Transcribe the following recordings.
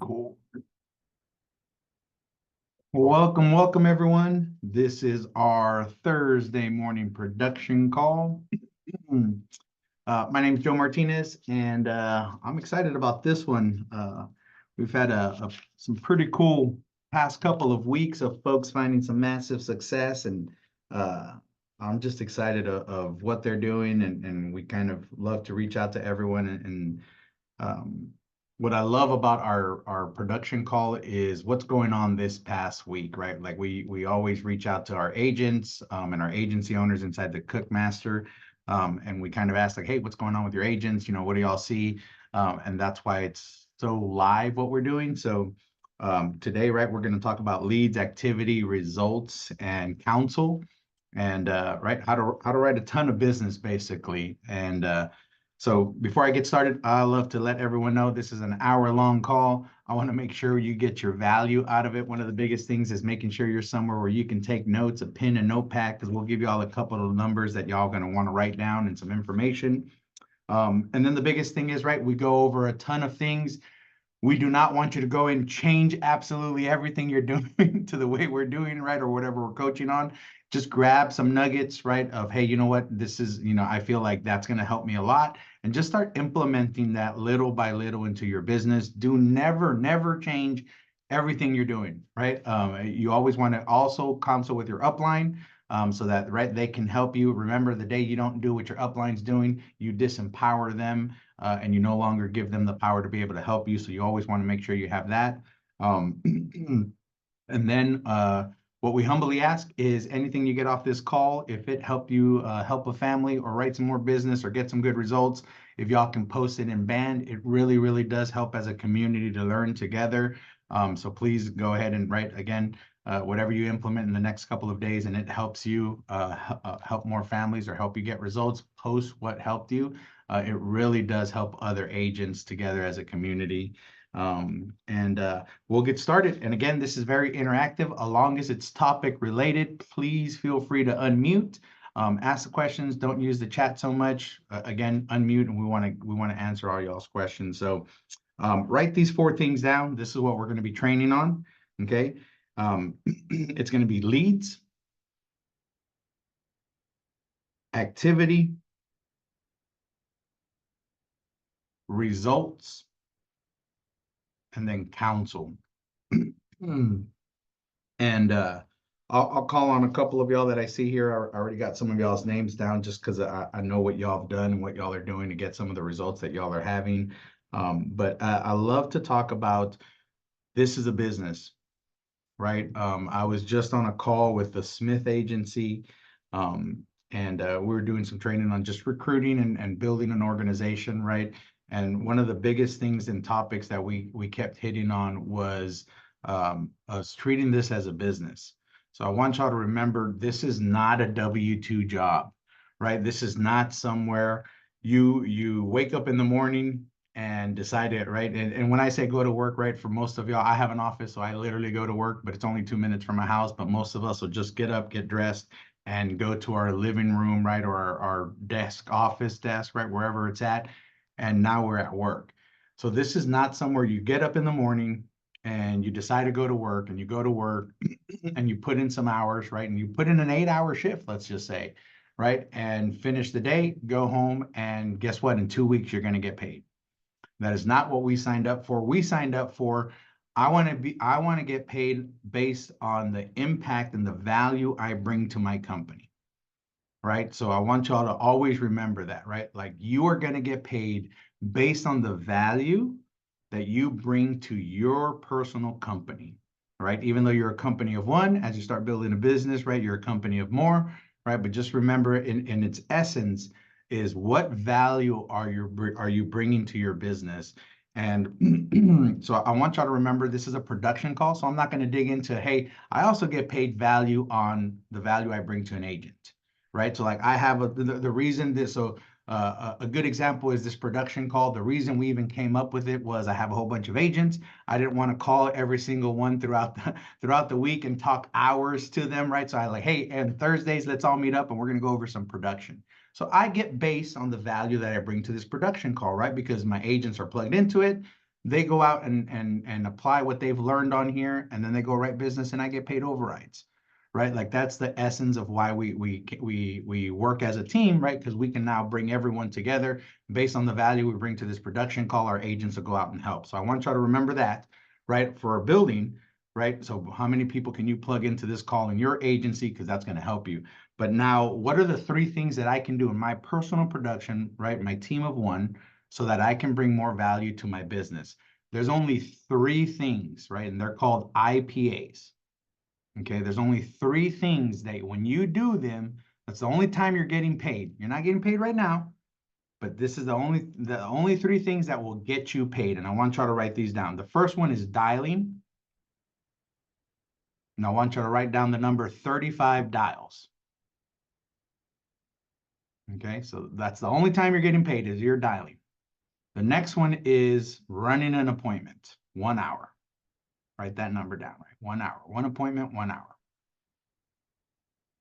Cool. Welcome everyone. This is our Thursday morning production call. My name is Joe Martinez, and I'm excited about this one. We've had some pretty cool past couple of weeks of folks finding some massive success, and I'm just excited of what they're doing, and we kind of love to reach out to everyone and what I love about our production call is what's going on this past week, right? Like we always reach out to our agents and our agency owners inside the Cookmaster, and we kind of ask like, hey, what's going on with your agents? You know, what do y'all see? And that's why it's so live what we're doing. So today, right, we're going to talk about leads, activity, results, and counsel, and right, how to write a ton of business basically, and so before I get started, I love to let everyone know this is an hour-long call. I want to make sure you get your value out of it. One of the biggest things is making sure you're somewhere where you can take notes, a pen and notepad, because we'll give you all a couple of numbers that y'all going to want to write down and some information. And then the biggest thing is, right, we go over a ton of things. We do not want you to go and change absolutely everything you're doing to the way we're doing, right, or whatever we're coaching on. Just grab some nuggets, right, of, hey, you know what, this is, I feel like that's going to help me a lot. And just start implementing that little by little into your business. Do never change everything you're doing, right? You always want to also consult with your upline so that, right, they can help you. Remember, the day you don't do what your upline's doing, you disempower them. And you no longer give them the power to be able to help you. So you always want to make sure you have that. And then what we humbly ask is anything you get off this call, if it helped you help a family or write some more business or get some good results, if y'all can post it in band, it really does help as a community to learn together. So please go ahead and write again, whatever you implement in the next couple of days and it helps you help more families or help you get results, post what helped you. It really does help other agents together as a community. We'll get started. And again, this is very interactive. As long as it's topic related, please feel free to unmute, ask the questions. Don't use the chat so much. Again, unmute, and we want to answer all y'all's questions. So write these 4 things down. This is what we're going to be training on. Okay. It's going to be leads, activity, results, and then counsel. And I'll call on a couple of y'all that I see here. I already got some of y'all's names down just because I know what y'all have done and what y'all are doing to get some of the results that y'all are having. But I love to talk about this is a business, right? I was just on a call with the Smith Agency, and we were doing some training on just recruiting and building an organization, right? And one of the biggest things and topics that we kept hitting on was us treating this as a business. So I want y'all to remember, this is not a W-2 job, right? This is not somewhere you wake up in the morning and decide it, right? And when I say go to work, right, for most of y'all, I have an office, so I literally go to work, but it's only 2 minutes from my house. But most of us will just get up, get dressed, and go to our living room, right, or our desk, office desk, right, wherever it's at. And now we're at work. So this is not somewhere you get up in the morning and you decide to go to work, and you go to work and you put in some hours, right? And you put in an 8-hour shift, let's just say, right? And finish the day, go home, and guess what? In 2 weeks, you're going to get paid. That is not what we signed up for. We signed up for, I want to get paid based on the impact and the value I bring to my company, right? So I want y'all to always remember that, right? Like, you are going to get paid based on the value that you bring to your personal company, right? Even though you're a company of one, as you start building a business, right, you're a company of more, right? But just remember, in its essence, is what value are you bringing to your business? And so I want y'all to remember, this is a production call, so I'm not going to dig into, hey, I also get paid value on the value I bring to an agent, right? So like, I have the reason this, so a good example is this production call. The reason we even came up with it was I have a whole bunch of agents. I didn't want to call every single one throughout the week and talk hours to them, right? So I like, hey, and Thursdays, let's all meet up and we're going to go over some production. So I get based on the value that I bring to this production call, right? Because my agents are plugged into it. they go out and apply what they've learned on here, and then they go write business, and I get paid overrides, right? Like that's the essence of why we work as a team, right? Because we can now bring everyone together based on the value we bring to this production call. Our agents will go out and help. So I want you to remember that, right? For a building, right? So how many people can you plug into this call in your agency? Because that's going to help you. But now, what are the 3 things that I can do in my personal production, right? My team of 1, so that I can bring more value to my business. There's only 3 things, right? And they're called IPAs. Okay, there's only 3 things that when you do them, that's the only time you're getting paid. You're not getting paid right now, but this is the only 3 things that will get you paid. And I want y'all to write these down. The first one is dialing. And I want you to write down the number 35 dials. Okay, so that's the only time you're getting paid is you're dialing. The next one is running an appointment, 1 hour. Write that number down, right? 1 hour, 1 appointment, 1 hour.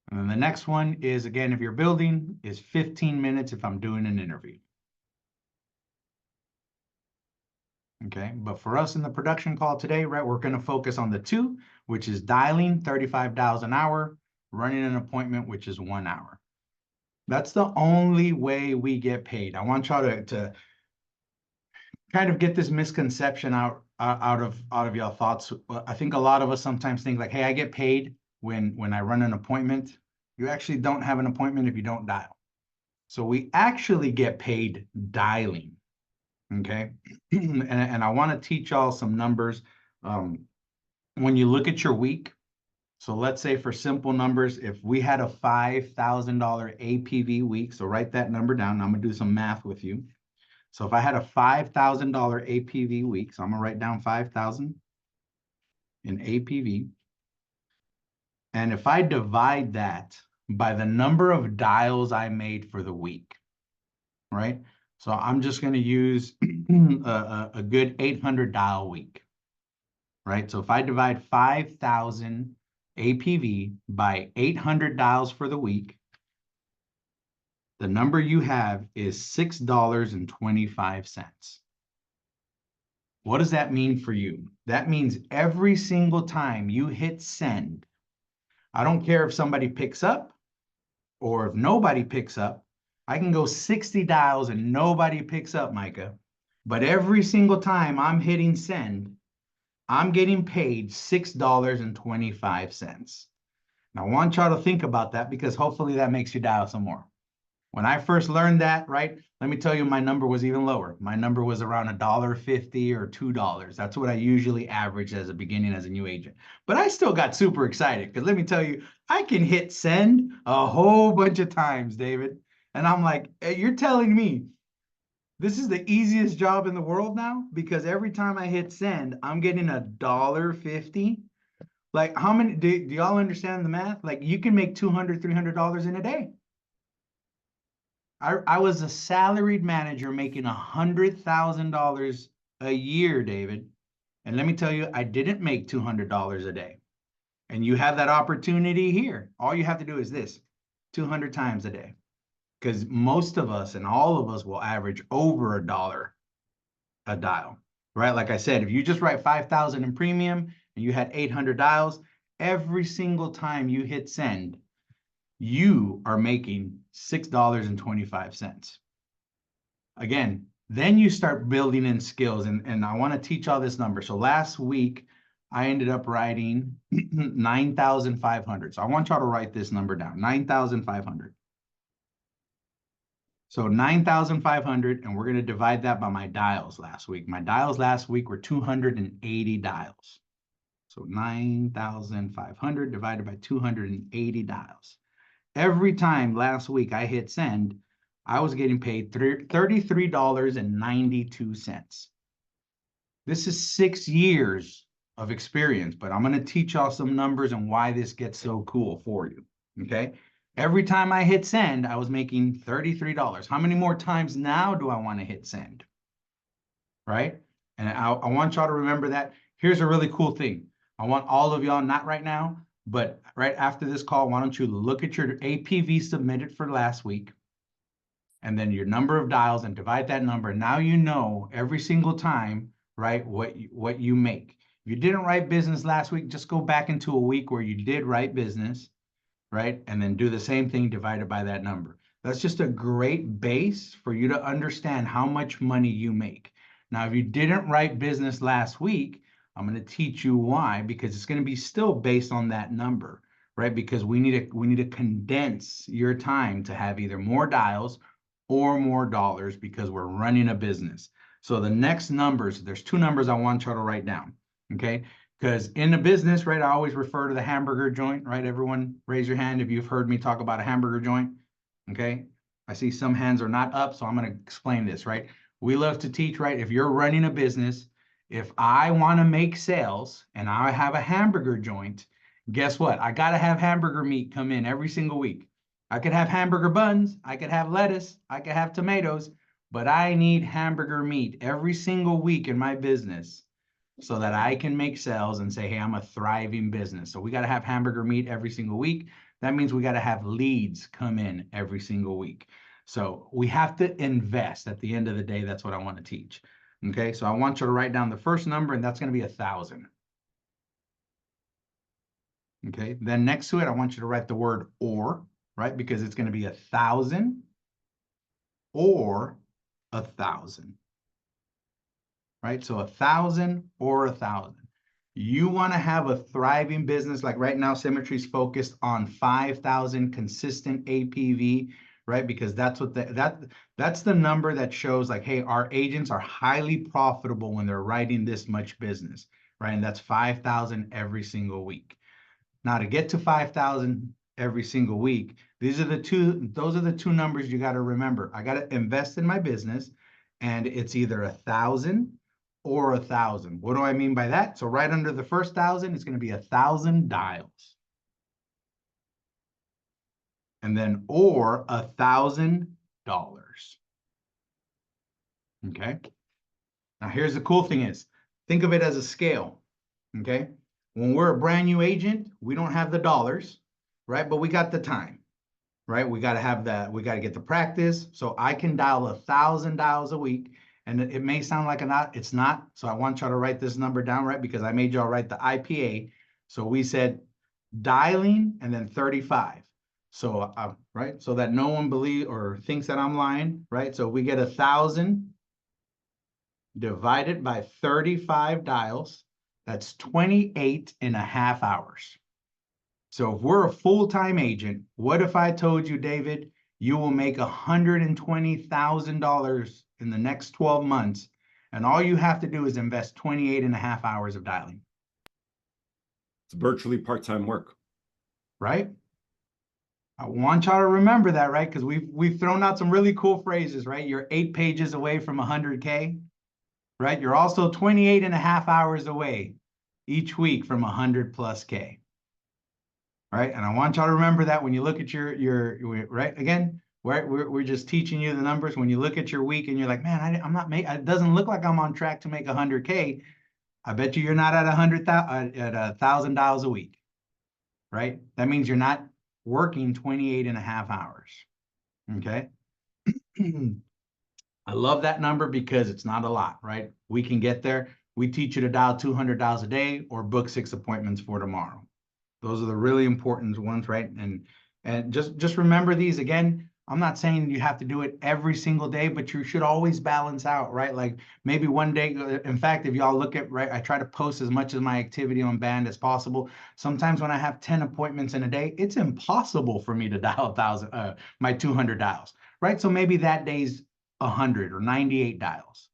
And then the next one is, again, if you're building, is 15 minutes if I'm doing an interview. Okay, but for us in the production call today, right, we're going to focus on the 2, which is dialing, 35 dials an hour, running an appointment, which is 1 hour. That's the only way we get paid. I want y'all to kind of get this misconception out of y'all thoughts. I think a lot of us sometimes think like, hey, I get paid when I run an appointment. You actually don't have an appointment if you don't dial. So we actually get paid dialing. Okay. And I want to teach y'all some numbers. When you look at your week, so let's say for simple numbers, if we had a $5,000 APV week, so write that number down. I'm going to do some math with you. So if I had a $5,000 APV week, so I'm going to write down 5,000 in APV. And if I divide that by the number of dials I made for the week, right? So I'm just going to use a good 800 dial week, right? So if I divide 5,000 APV by 800 dials for the week, the number you have is $6.25. What does that mean for you? That means every single time you hit send, I don't care if somebody picks up or if nobody picks up, I can go 60 dials and nobody picks up, Micah. But every single time I'm hitting send, I'm getting paid $6.25. Now, I want y'all to think about that because hopefully that makes you dial some more. When I first learned that, right, let me tell you, my number was even lower. My number was around $1.50 or $2. That's what I usually averaged as a beginning as a new agent. But I still got super excited because let me tell you, I can hit send a whole bunch of times, David. And I'm like, hey, you're telling me this is the easiest job in the world now? Because every time I hit send, I'm getting $1.50. Like, how many, do y'all understand the math? Like, you can make $200, $300 in a day. I was a salaried manager making $100,000 a year, David. And let me tell you, I didn't make $200 a day. And you have that opportunity here. All you have to do is this, 200 times a day. Because most of us and all of us will average over $1 a dial, right? Like I said, if you just write 5,000 in premium and you had 800 dials, every single time you hit send, you are making $6.25. Again, then you start building in skills, and I want to teach all this number. So last week, I ended up writing 9,500. So I want y'all to write this number down, 9,500. So 9,500, and we're going to divide that by my dials last week. My dials last week were 280 dials. So 9,500 divided by 280 dials. Every time last week I hit send, I was getting paid $33.92. This is 6 years of experience, but I'm going to teach y'all some numbers and why this gets so cool for you, okay? Every time I hit send, I was making $33. How many more times now do I want to hit send, right? And I want y'all to remember that. Here's a really cool thing. I want all of y'all, not right now, but right after this call, why don't you look at your APV submitted for last week and then your number of dials and divide that number. Now you know every single time right? What you make. If you didn't write business last week, just go back into a week where you did write business, right? And then do the same thing divided by that number. That's just a great base for you to understand how much money you make. Now, if you didn't write business last week, I'm going to teach you why, because it's going to be still based on that number, right? Because we need to condense your time to have either more dials or more dollars because we're running a business. So the next numbers, there's two numbers I want you to write down, okay? Because in a business, right, I always refer to the hamburger joint, right? Everyone raise your hand if you've heard me talk about a hamburger joint, okay? I see some hands are not up, so I'm going to explain this, right? We love to teach, right? If you're running a business, if I want to make sales and I have a hamburger joint, guess what? I got to have hamburger meat come in every single week. I could have hamburger buns, I could have lettuce, I could have tomatoes, but I need hamburger meat every single week in my business so that I can make sales and say, hey, I'm a thriving business. So we got to have hamburger meat every single week. That means we got to have leads come in every single week. So we have to invest at the end of the day. That's what I want to teach. Okay, so I want you to write down the first number, and that's going to be 1,000. Okay, then next to it, I want you to write the word or, right? Because it's going to be 1,000 or 1,000. Right? So 1,000 or 1,000. You want to have a thriving business. Like right now, Symmetry's focused on 5,000 consistent APV, right? Because that's what that's the number that shows like, hey, our agents are highly profitable when they're writing this much business, right? And that's 5,000 every single week. Now to get to 5,000 every single week, those are the two numbers you got to remember. I got to invest in my business, and it's either 1,000 or 1,000. What do I mean by that? So right under the first 1,000, it's going to be 1,000 dials. And then or $1,000. Okay. Now here's the cool thing is, think of it as a scale. Okay. When we're a brand new agent, we don't have the dollars, right? But we got the time, right? We got to have that. We got to get the practice. So I can dial 1,000 dials a week. And it may sound like it's not. So I want y'all to write this number down, right? Because I made y'all write the IPA. So we said dialing and then 35. So, right? So that no one believes or thinks that I'm lying, right? So we get 1,000 divided by 35 dials. That's 28.5 hours. So if we're a full-time agent, what if I told you, David, you will make $120,000 in the next 12 months, and all you have to do is invest 28.5 hours of dialing? It's virtually part-time work. Right? I want y'all to remember that, right? Because we've thrown out some really cool phrases, right? You're 8 pages away from 100K, right? You're also 28.5 hours away each week from 100+ K. Right? And I want y'all to remember that when you look at your right, again, we're just teaching you the numbers. When you look at your week and you're like, man, I'm not making, it doesn't look like I'm on track to make 100K. I bet you're not at 1,000 dials a week, right? That means you're not working 28.5 hours. Okay. I love that number because it's not a lot, right? We can get there. We teach you to dial 200 dials a day or book 6 appointments for tomorrow. Those are the really important ones, right? And just remember these. Again, I'm not saying you have to do it every single day, but you should always balance out, right? Like maybe one day, in fact, if y'all look at, right, I try to post as much of my activity on Band as possible. Sometimes when I have 10 appointments in a day, it's impossible for me to dial my 200 dials, right? So maybe that day's 100 or 98 dials.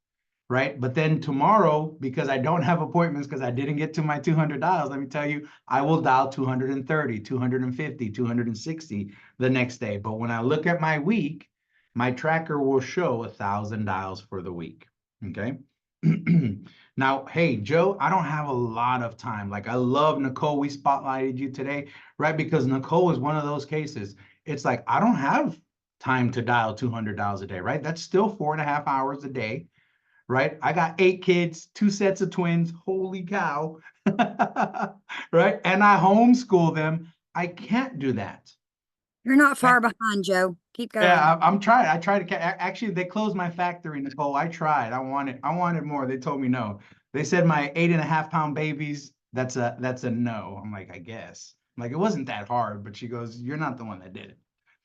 Right? But then tomorrow, because I don't have appointments because I didn't get to my 200 dials, let me tell you, I will dial 230, 250, 260 the next day. But when I look at my week, my tracker will show 1,000 dials for the week. Okay. Now, hey, Joe, I don't have a lot of time. Like I love Nicole. We spotlighted you today, right? Because Nicole is one of those cases. It's like, I don't have time to dial 200 dials a day, right? That's still 4.5 hours a day. Right? I got 8 kids, 2 sets of twins. Holy cow. Right? And I homeschool them. I can't do that. You're not far behind, Joe. Keep going. Yeah, I'm trying. I tried to actually they closed my factory, Nicole. I tried. I wanted more. They told me no. They said my 8.5-pound babies, that's a no. I'm like, I guess. I'm like, it wasn't that hard, but she goes, you're not the one that did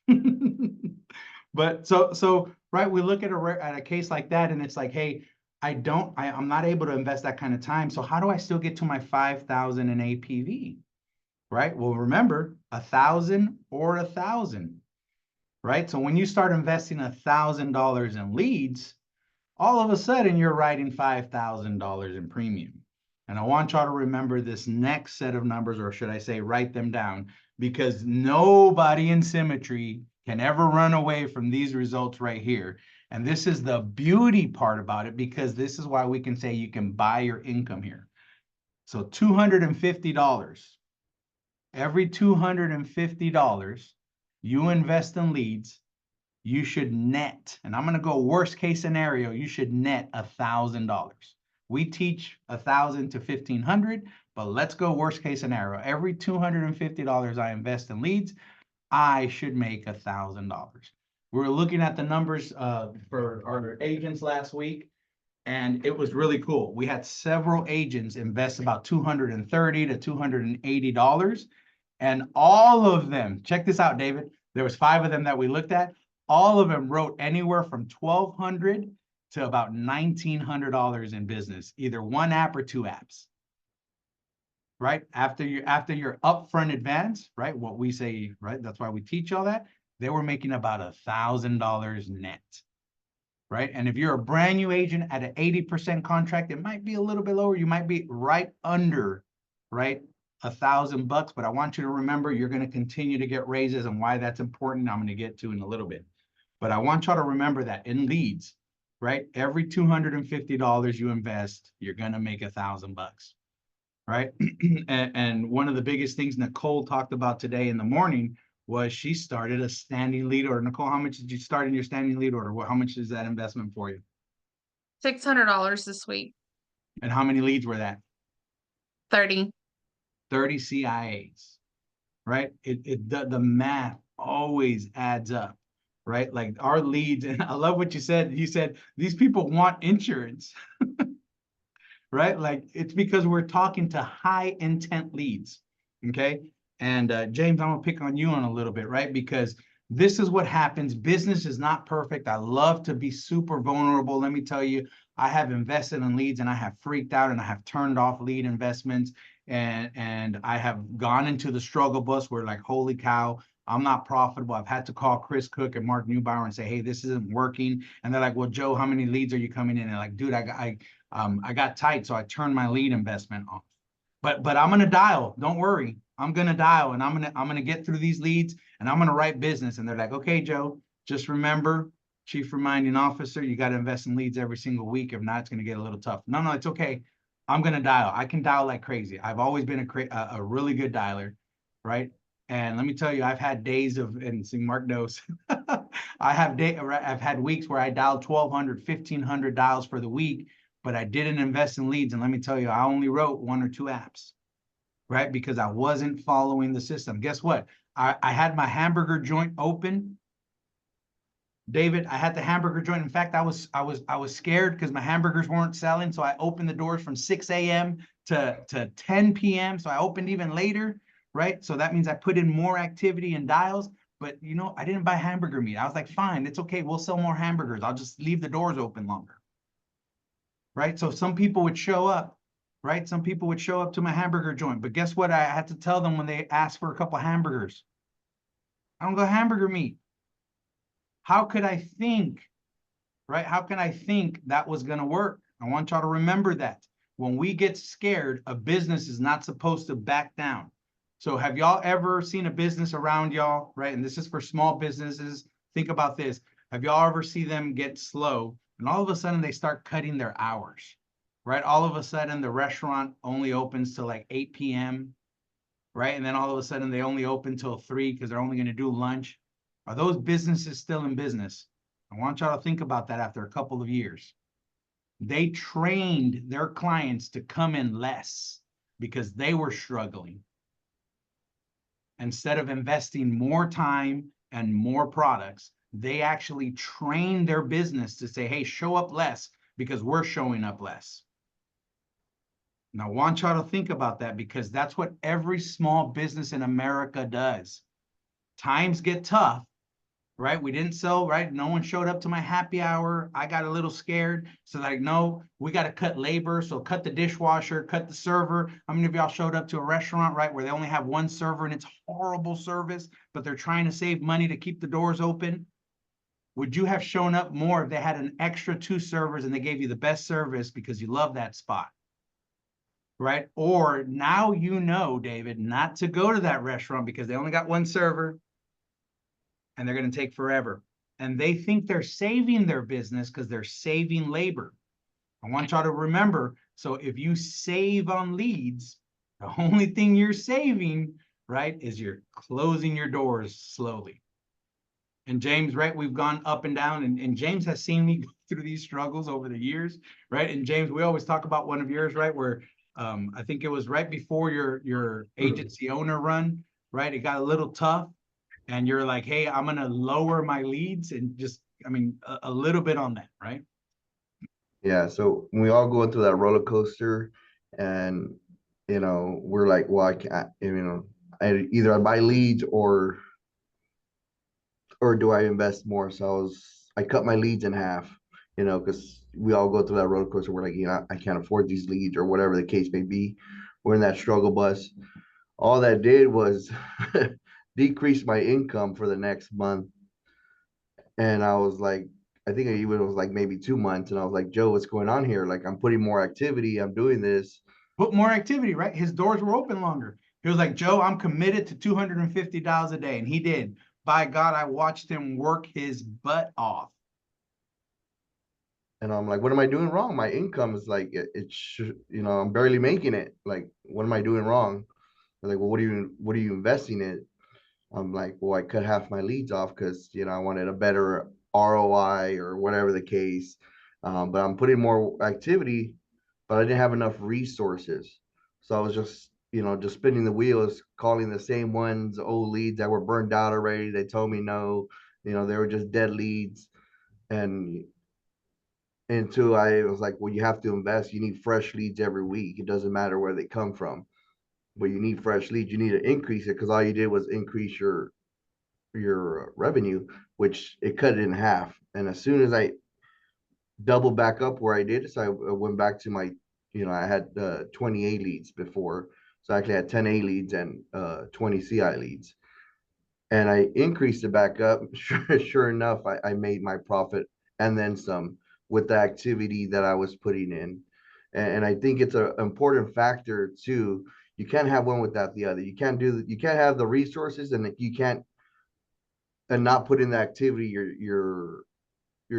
it. But so right, we look at a case like that, and it's like, hey, I'm not able to invest that kind of time. So how do I still get to my 5,000 in APV? Right? Well, remember, 1,000 or 1,000. Right? So when you start investing $1,000 in leads, all of a sudden you're writing $5,000 in premium. And I want y'all to remember this next set of numbers, or should I say, write them down, because nobody in Symmetry can ever run away from these results right here. And this is the beauty part about it, because this is why we can say you can buy your income here. So $250, every $250 you invest in leads, you should net, and I'm going to go worst case scenario, you should net $1,000. We teach 1,000 to 1,500, but let's go worst case scenario. Every $250 I invest in leads, I should make $1,000. We were looking at the numbers for our agents last week, and it was really cool. We had several agents invest about $230 to $280, and all of them, check this out, David, there was 5 of them that we looked at. All of them wrote anywhere from $1,200 to about $1,900 in business, either one app or 2 apps. Right? After your upfront advance, right? What we say, right? That's why we teach all that. They were making about $1,000 net. Right? And if you're a brand new agent at an 80% contract, it might be a little bit lower. You might be right under, right, $1,000. But I want you to remember, you're going to continue to get raises, and why that's important, I'm going to get to in a little bit. But I want y'all to remember that in leads, right? Every $250 you invest, you're going to make $1,000, right? And one of the biggest things Nicole talked about today in the morning was she started a standing lead order. Nicole, how much did you start in your standing lead order? How much is that investment for you? $600 this week. And how many leads were that? 30. 30 CIAs, right? The math always adds up, right? Like our leads, and I love what you said. You said these people want insurance, right? Like it's because we're talking to high intent leads, okay? And James, I'm gonna pick on you on a little bit, right? Because this is what happens. Business is not perfect. I love to be super vulnerable. Let me tell you, I have invested in leads, and I have freaked out, and I have turned off lead investments, and I have gone into the struggle bus where, like, holy cow, I'm not profitable. I've had to call Chris Cook and Mark Newbauer and say, hey, this isn't working. And they're like, well, Joe, how many leads are you coming in? And like, dude, I got tight, so I turned my lead investment off. But I'm gonna dial. Don't worry. I'm gonna dial, and I'm gonna get through these leads, and I'm gonna write business. And they're like, okay, Joe, just remember, chief reminding officer, you got to invest in leads every single week. If not, it's gonna get a little tough. No, it's okay. I'm gonna dial. I can dial like crazy. I've always been a really good dialer, right? And let me tell you, I've had days of, and see, Mark knows, I've had weeks where I dialed 1,200, 1,500 dials for the week, but I didn't invest in leads. And let me tell you, I only wrote 1 or 2 apps, right? Because I wasn't following the system. Guess what? I had my hamburger joint open. David, I had the hamburger joint. In fact, I was scared because my hamburgers weren't selling. So I opened the doors from 6 a.m. to 10 p.m. So I opened even later, right? So that means I put in more activity and dials. But, you know, I didn't buy hamburger meat. I was like, fine, it's okay. We'll sell more hamburgers. I'll just leave the doors open longer, right? So some people would show up, right? Some people would show up to my hamburger joint. But guess what? I had to tell them when they asked for a couple of hamburgers, I don't go hamburger meat. How could I think, right? How can I think that was going to work? I want y'all to remember that. When we get scared, a business is not supposed to back down. So have y'all ever seen a business around y'all, right? And this is for small businesses. Think about this. Have y'all ever seen them get slow, and all of a sudden they start cutting their hours, right? All of a sudden the restaurant only opens till like 8 p.m., right? And then all of a sudden they only open till 3 because they're only going to do lunch. Are those businesses still in business? I want y'all to think about that after a couple of years. They trained their clients to come in less because they were struggling. instead of investing more time and more products, they actually train their business to say, hey, show up less because we're showing up less. Now, I want y'all to think about that because that's what every small business in America does. Times get tough, right? We didn't sell, right? No one showed up to my happy hour. I got a little scared. So like, no, we got to cut labor. So cut the dishwasher, cut the server. How many of y'all showed up to a restaurant, right, where they only have one server and it's horrible service, but they're trying to save money to keep the doors open? Would you have shown up more if they had an extra 2 servers and they gave you the best service because you love that spot? Right? Or now you know, David, not to go to that restaurant because they only got 1 server and they're going to take forever. And they think they're saving their business because they're saving labor. I want y'all to remember, so if you save on leads, the only thing you're saving, right, is you're closing your doors slowly. And James, right, we've gone up and down, and James has seen me go through these struggles over the years, right? And James, we always talk about one of yours, right, where I think it was right before your agency owner run, right? It got a little tough, and you're like, hey, I'm gonna lower my leads and just, I mean, a little bit on that, right? Yeah, so we all go through that roller coaster, and we're like, well, I can't, either I buy leads or do I invest more? So I cut my leads in half, because we all go through that roller coaster. We're like, I can't afford these leads or whatever the case may be. We're in that struggle bus. All that did was decrease my income for the next month. And I was like, I think it even was like maybe 2 months. And I was like, Joe, what's going on here? Like, I'm putting more activity. I'm doing this. Put more activity, right? His doors were open longer. He was like, Joe, I'm committed to $250 a day. And he did. By God, I watched him work his butt off. And I'm like, what am I doing wrong? My income is like, I'm barely making it. Like, what am I doing wrong? They're like, well, what are you investing in? I'm like, well, I cut half my leads off because, I wanted a better ROI or whatever the case. But I'm putting more activity, but I didn't have enough resources. So I was just, just spinning the wheels, calling the same ones, old leads that were burned out already. They told me no, they were just dead leads. And two, I was like, well, you have to invest. You need fresh leads every week. It doesn't matter where they come from, but you need fresh leads. You need to increase it because all you did was increase your revenue, which it cut it in half. And as soon as I doubled back up where I did, so I went back to my, I had 20 A leads before. So I actually had 10 A leads and 20 CI leads. And I increased it back up. Sure enough, I made my profit and then some with the activity that I was putting in. And I think it's an important factor too. You can't have one without the other. You can't have the resources and you can't not put in the activity you're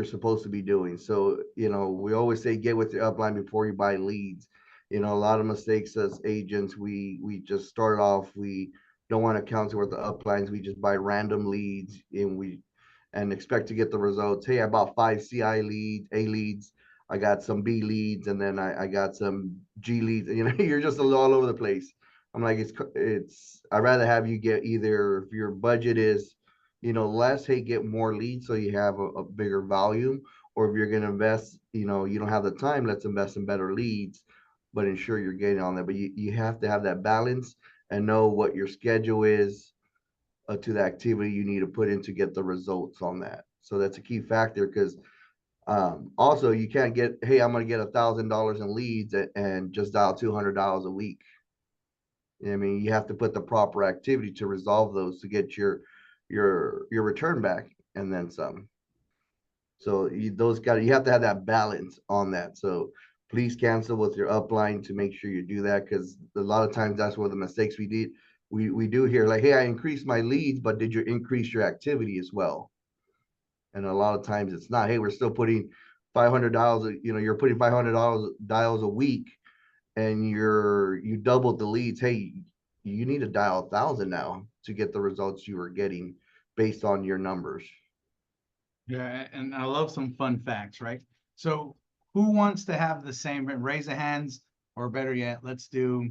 supposed to be doing. So, we always say get with the upline before you buy leads. A lot of mistakes as agents, we just start off, we don't want to counsel with the uplines. We just buy random leads and expect to get the results. Hey, I bought 5 CI leads, A leads. I got some B leads, and then I got some G leads. You're just all over the place. I'm like, I'd rather have you get either, if your budget is, less, hey, get more leads so you have a bigger volume. Or if you're going to invest, you don't have the time, let's invest in better leads, but ensure you're getting on there. But you have to have that balance and know what your schedule is to the activity you need to put in to get the results on that. So that's a key factor because also you can't get, hey, I'm going to get $1,000 in leads and just dial $200 a week. I mean, you have to put the proper activity to resolve those to get your return back and then some. So you have to have that balance on that. So please cancel with your upline to make sure you do that, because a lot of times that's one of the mistakes we do here. Like, hey, I increased my leads, but did you increase your activity as well? And a lot of times it's not. Hey, we're still putting $500. You're putting $500 dials a week, and you doubled the leads. Hey, you need to dial 1,000 now to get the results you were getting based on your numbers. Yeah, and I love some fun facts, right? So who wants to have the same, raise the hands, or better yet, let's do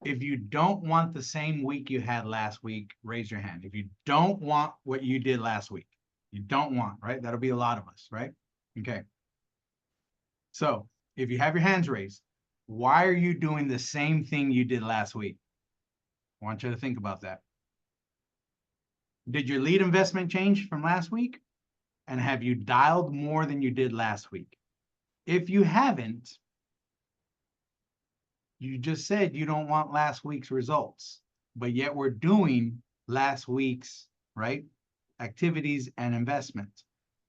If you don't want the same week you had last week, raise your hand. If you don't want what you did last week, you don't want, right? That'll be a lot of us, right? Okay. So if you have your hands raised, why are you doing the same thing you did last week? I want you to think about that. Did your lead investment change from last week? And have you dialed more than you did last week? If you haven't, you just said you don't want last week's results, but yet we're doing last week's, right, activities and investments.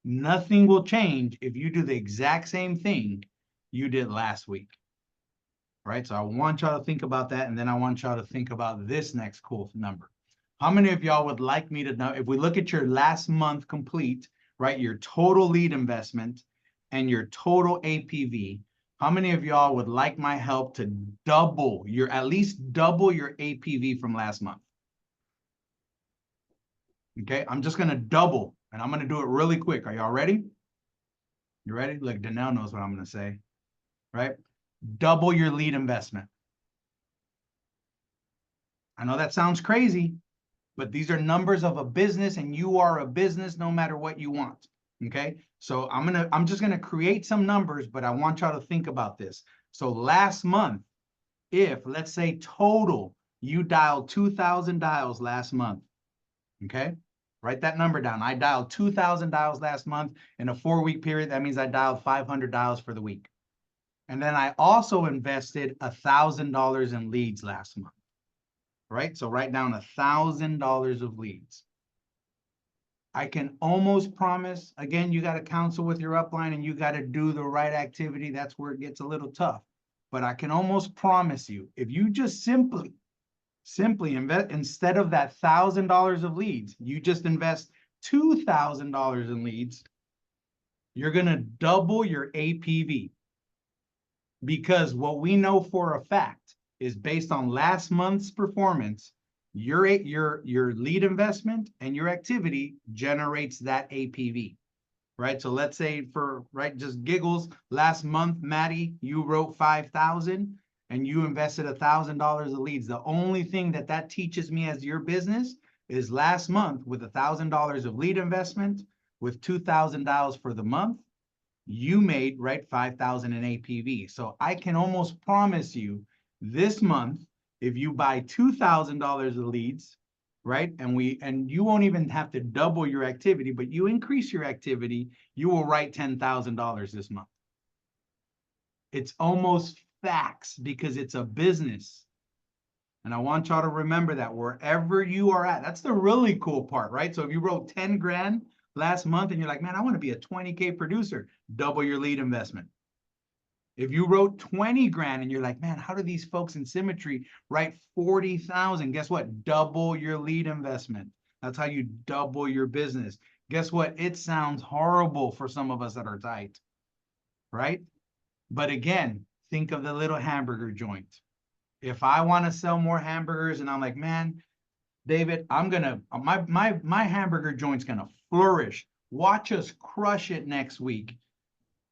Nothing will change if you do the exact same thing you did last week, right? So I want y'all to think about that, and then I want y'all to think about this next cool number. How many of y'all would like me to know, if we look at your last month complete, right, your total lead investment and your total APV, how many of y'all would like my help to double your, at least double your APV from last month? Okay, I'm just gonna double, and I'm gonna do it really quick. Are y'all ready? You ready? Look, Danelle knows what I'm gonna say, right? Double your lead investment. I know that sounds crazy, but these are numbers of a business, and you are a business no matter what you want. Okay, so I'm just gonna create some numbers, but I want y'all to think about this. So last month, if let's say total, you dialed 2,000 dials last month. Okay, write that number down. I dialed 2,000 dials last month in a 4-week period. That means I dialed 500 dials for the week. And then I also invested $1,000 in leads last month. Right, so write down $1,000 of leads. I can almost promise, again, you got to counsel with your upline and you got to do the right activity. That's where it gets a little tough. But I can almost promise you, if you just simply invest, instead of that $1,000 of leads, you just invest $2,000 in leads, you're going to double your APV. Because what we know for a fact is based on last month's performance, your lead investment and your activity generates that APV, right? So let's say for, right, just giggles, last month, Maddie, you wrote 5,000 and you invested $1,000 of leads. The only thing that teaches me as your business is last month with $1,000 of lead investment with 2,000 dials for the month, you made, right, 5,000 in APV. So I can almost promise you this month, if you buy $2,000 of leads, right, and you won't even have to double your activity, but you increase your activity, you will write $10,000 this month. It's almost facts because it's a business. And I want y'all to remember that wherever you are at, that's the really cool part, right? So if you wrote 10 grand last month and you're like, man, I want to be a 20K producer, double your lead investment. If you wrote 20 grand and you're like, man, how do these folks in Symmetry write 40,000? Guess what? Double your lead investment. That's how you double your business. Guess what? It sounds horrible for some of us that are tight, right? But again, think of the little hamburger joint. If I want to sell more hamburgers and I'm like, man, David, I'm gonna, my hamburger joint's gonna flourish. Watch us crush it next week.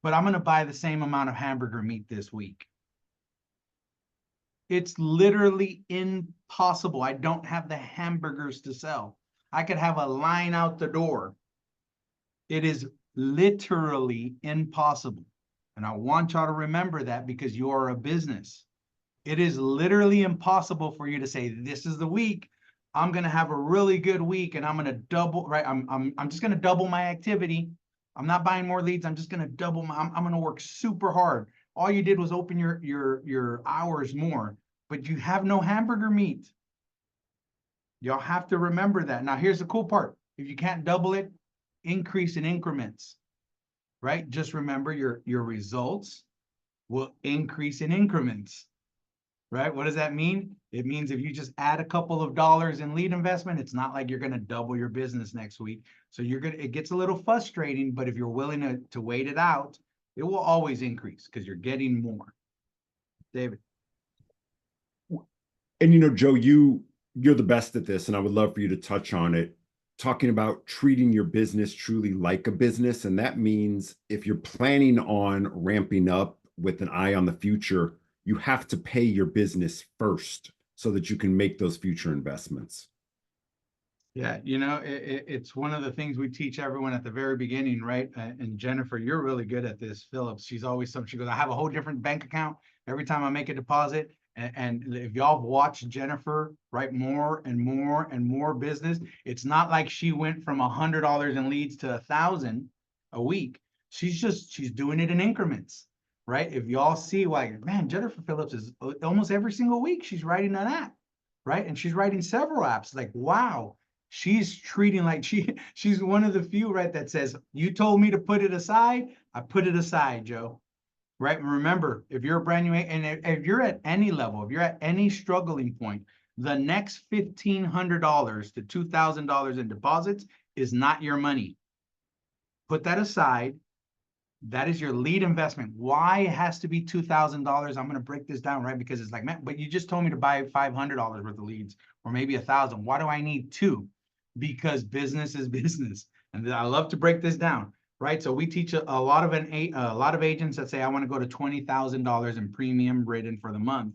But I'm going to buy the same amount of hamburger meat this week. It's literally impossible. I don't have the hamburgers to sell. I could have a line out the door. It is literally impossible. And I want y'all to remember that because you are a business. It is literally impossible for you to say, this is the week. I'm going to have a really good week and I'm going to double, right? I'm just going to double my activity. I'm not buying more leads. I'm just going to double my, I'm going to work super hard. All you did was open your hours more, but you have no hamburger meat. Y'all have to remember that. Now, here's the cool part. If you can't double it, increase in increments, right? Just remember your results will increase in increments, right? What does that mean? It means if you just add a couple of dollars in lead investment, it's not like you're going to double your business next week. So it gets a little frustrating, but if you're willing to wait it out, it will always increase because you're getting more. David. And Joe, you're the best at this, and I would love for you to touch on it, talking about treating your business truly like a business. And that means if you're planning on ramping up with an eye on the future, you have to pay your business first so that you can make those future investments. Yeah, it's one of the things we teach everyone at the very beginning, right? And Jennifer, you're really good at this. Phillips, she's always she goes, I have a whole different bank account every time I make a deposit. And if y'all watch Jennifer, right, more and more and more business, it's not like she went from $100 in leads to 1,000 a week. She's doing it in increments, right? If y'all see why, man, Jennifer Phillips is almost every single week she's writing an app, right? And she's writing several apps. Like, wow. She's treating like she's one of the few, right, that says, you told me to put it aside, I put it aside, Joe. Right? And remember, if you're a brand new, and if you're at any level, if you're at any struggling point, the next $1,500 to $2,000 in deposits is not your money. Put that aside. That is your lead investment. Why it has to be $2,000? I'm going to break this down, right? Because it's like, man, but you just told me to buy $500 worth of leads, or maybe 1,000. Why do I need two? Because business is business. And I love to break this down, right? So we teach a lot of agents that say, I want to go to $20,000 in premium written for the month.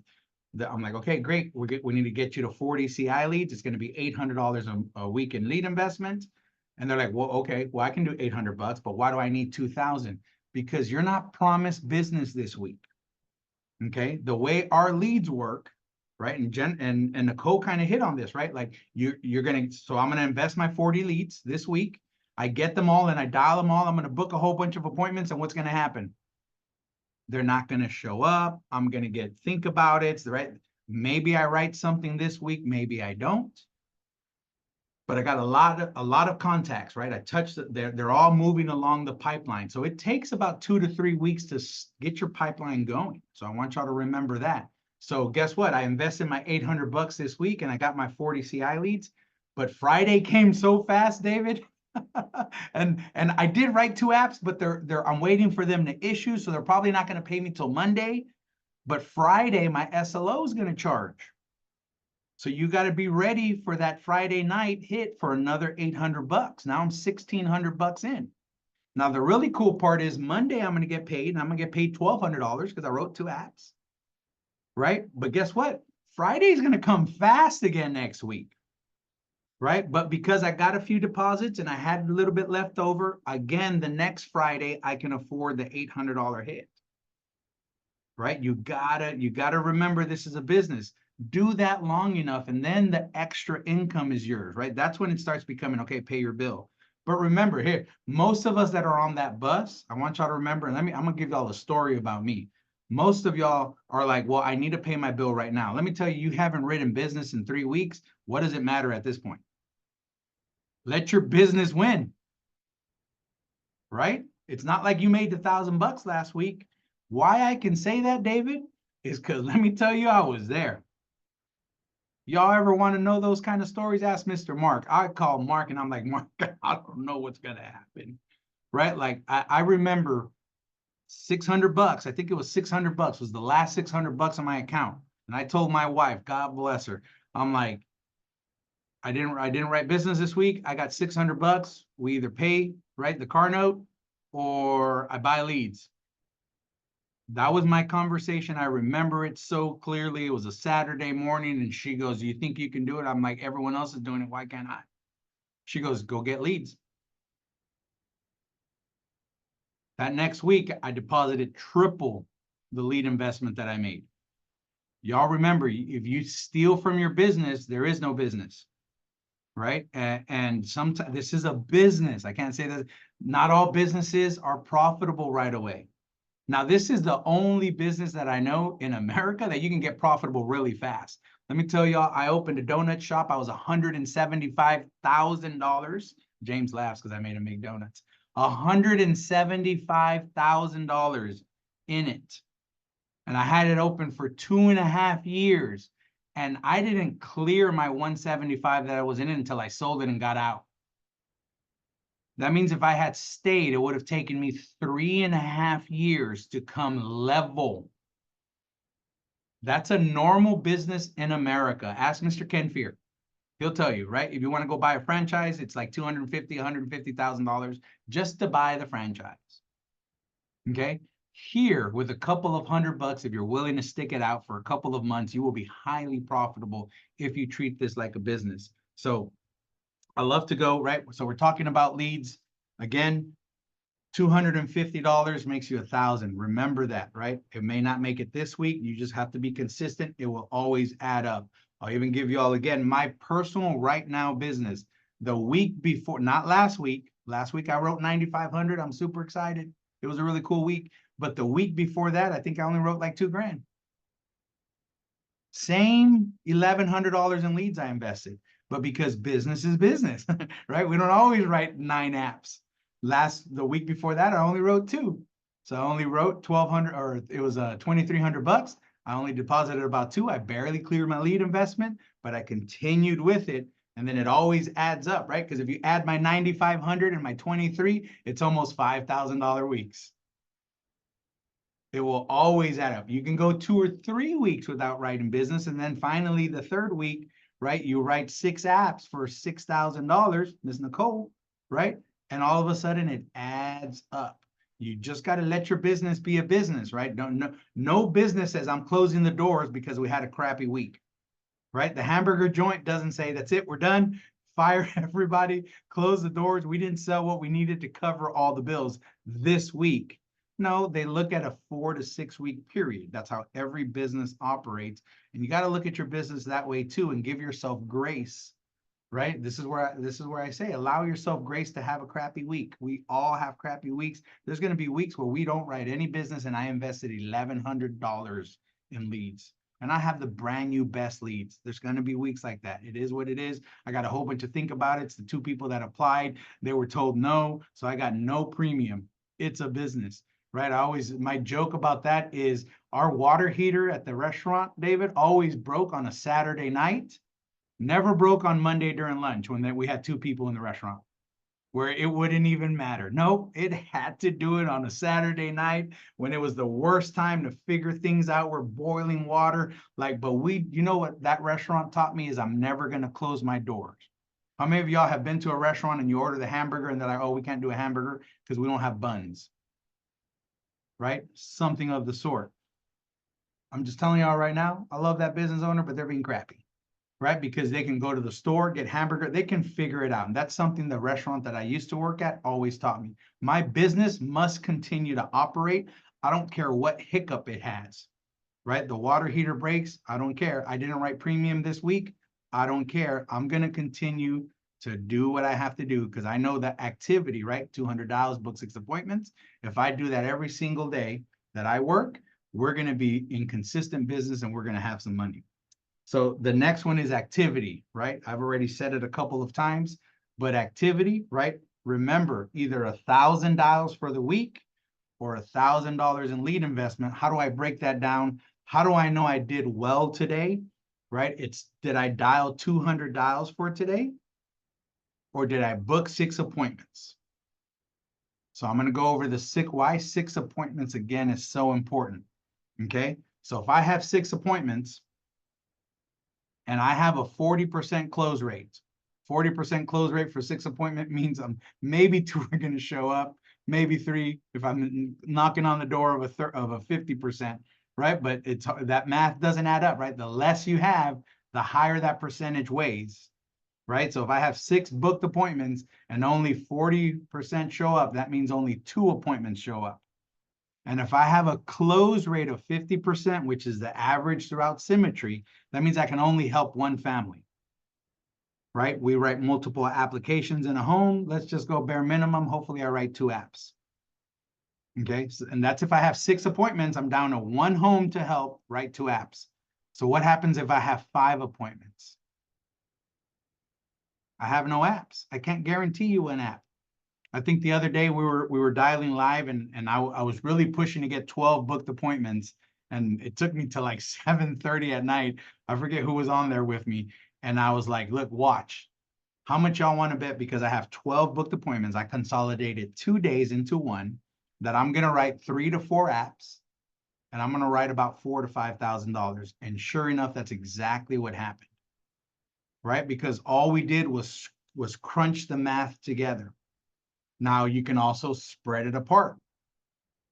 I'm like, okay, great. We need to get you to 40 CI leads. It's going to be $800 a week in lead investment. And they're like, well, okay, well, I can do $800, but why do I need 2,000? Because you're not promised business this week. Okay. The way our leads work, right? And Jen and Nicole kind of hit on this, right? Like you're going to, so I'm going to invest my 40 leads this week. I get them all and I dial them all. I'm going to book a whole bunch of appointments, and what's going to happen? They're not going to show up. I'm going to think about it. Right? Maybe I write something this week. Maybe I don't. But I got a lot of contacts, right? I touched they're all moving along the pipeline. So it takes about 2 to 3 weeks to get your pipeline going. So I want y'all to remember that. So guess what? I invested my $800 this week and I got my 40 CI leads, but Friday came so fast, David. and I did write 2 apps, but I'm waiting for them to issue. So they're probably not going to pay me till Monday, but Friday, my SLO is going to charge. So you got to be ready for that Friday night hit for another $800. Now I'm $1,600 in. Now the really cool part is Monday I'm going to get paid, and I'm going to get paid $1,200 because I wrote 2 apps, right? But guess what? Friday's going to come fast again next week, right? But because I got a few deposits and I had a little bit left over, again, the next Friday I can afford the $800 hit, right? You gotta remember this is a business. Do that long enough, and then the extra income is yours, right? That's when it starts becoming, okay, pay your bill. But remember here, most of us that are on that bus, I want y'all to remember, and I'm gonna give y'all a story about me. Most of y'all are like, well, I need to pay my bill right now. Let me tell you, you haven't written business in 3 weeks. What does it matter at this point? Let your business win, right? It's not like you made the $1,000 last week. Why I can say that, David, is because let me tell you, I was there. Y'all ever want to know those kind of stories? Ask Mr. Mark. I call Mark and I'm like, Mark, I don't know what's going to happen. Right? Like I remember $600. I think it was $600 was the last $600 on my account. And I told my wife, God bless her. I'm like, I didn't write business this week. I got $600. We either pay, right, the car note, or I buy leads. That was my conversation. I remember it so clearly. It was a Saturday morning, and she goes, "Do you think you can do it?" I'm like, "Everyone else is doing it. Why can't I?" She goes, "Go get leads." That next week, I deposited triple the lead investment that I made. Y'all remember, if you steal from your business, there is no business, right? And sometimes this is a business. I can't say that not all businesses are profitable right away. Now, this is the only business that I know in America that you can get profitable really fast. Let me tell y'all, I opened a donut shop. I was $175,000. James laughs because I made him make donuts. $175,000 in it. And I had it open for 2.5 years. And I didn't clear my 175 that I was in it until I sold it and got out. That means if I had stayed, it would have taken me 3.5 years to come level. That's a normal business in America. Ask Mr. Ken Fear. He'll tell you, right? If you want to go buy a franchise, it's like $250,000, $150,000 just to buy the franchise. Okay? here with a couple of $100, if you're willing to stick it out for a couple of months, you will be highly profitable if you treat this like a business. So I love to go, right? So we're talking about leads. Again, $250 makes you 1,000. Remember that, right? It may not make it this week. You just have to be consistent. It will always add up. I'll even give you all again, my personal right now business, the week before, not last week. Last week I wrote 9,500. I'm super excited. It was a really cool week. But the week before that, I think I only wrote like $2,000. Same $1,100 in leads I invested, but because business is business, right? We don't always write 9 apps. The week before that, I only wrote 2. So I only wrote 1,200, or it was $2,300. I only deposited about 2. I barely cleared my lead investment, but I continued with it. And then it always adds up, right? Because if you add my 9,500 and my 23, it's almost $5,000 weeks. It will always add up. You can go 2 or 3 weeks without writing business. And then finally, the third week, right, you write 6 apps for $6,000, Ms. Nicole, right? And all of a sudden it adds up. You just got to let your business be a business, right? No business says I'm closing the doors because we had a crappy week, right? The hamburger joint doesn't say that's it, we're done. Fire everybody, close the doors. We didn't sell what we needed to cover all the bills this week. No, they look at a 4 to 6 week period. That's how every business operates. And you got to look at your business that way too and give yourself grace, right? This is where I say, allow yourself grace to have a crappy week. We all have crappy weeks. There's going to be weeks where we don't write any business and I invested $1,100 in leads. And I have the brand new best leads. There's going to be weeks like that. It is what it is. I got a whole bunch to think about it. It's the 2 people that applied. They were told no. So I got no premium. It's a business. Right. My joke about that is our water heater at the restaurant, David, always broke on a Saturday night, never broke on Monday during lunch when we had 2 people in the restaurant where it wouldn't even matter. Nope, it had to do it on a Saturday night when it was the worst time to figure things out. We're boiling water. But you know what that restaurant taught me is I'm never going to close my doors. How many of y'all have been to a restaurant and you order the hamburger and they're like, oh, we can't do a hamburger because we don't have buns? Right? Something of the sort. I'm just telling y'all right now, I love that business owner, but they're being crappy, right? Because they can go to the store, get hamburger, they can figure it out. And that's something the restaurant that I used to work at always taught me. My business must continue to operate. I don't care what hiccup it has, right? The water heater breaks, I don't care. I didn't write premium this week, I don't care. I'm going to continue to do what I have to do because I know that activity, right? $200, book 6 appointments. If I do that every single day that I work, we're going to be in consistent business and we're going to have some money. So the next one is activity, right? I've already said it a couple of times, but activity, right? Remember, either $1,000 for the week or $1,000 in lead investment. How do I break that down? How do I know I did well today, right? Did I dial 200 dials for today? Or did I book 6 appointments? So I'm going to go over why 6 appointments again is so important. Okay. So if I have 6 appointments and I have a 40% close rate, 40% close rate for 6 appointments means maybe 2 are going to show up, maybe 3 if I'm knocking on the door of a 50%, right? But that math doesn't add up, right? The less you have, the higher that percentage weighs. Right? So if I have 6 booked appointments and only 40% show up, that means only 2 appointments show up. And if I have a close rate of 50%, which is the average throughout Symmetry, that means I can only help 1 family. Right? We write multiple applications in a home. Let's just go bare minimum. Hopefully I write 2 apps. Okay. So, and that's if I have 6 appointments, I'm down to 1 home to help, write 2 apps. So what happens if I have 5 appointments? I have no apps. I can't guarantee you an app. I think the other day we were dialing live and I was really pushing to get 12 booked appointments. And it took me to like 7:30 at night. I forget who was on there with me. And I was like, look, watch. How much y'all want to bet? Because I have 12 booked appointments. I consolidated 2 days into one that I'm going to write 3 to 4 apps. And I'm going to write about $4,000 to $5,000. And sure enough, that's exactly what happened. Right? Because all we did was crunch the math together. Now you can also spread it apart,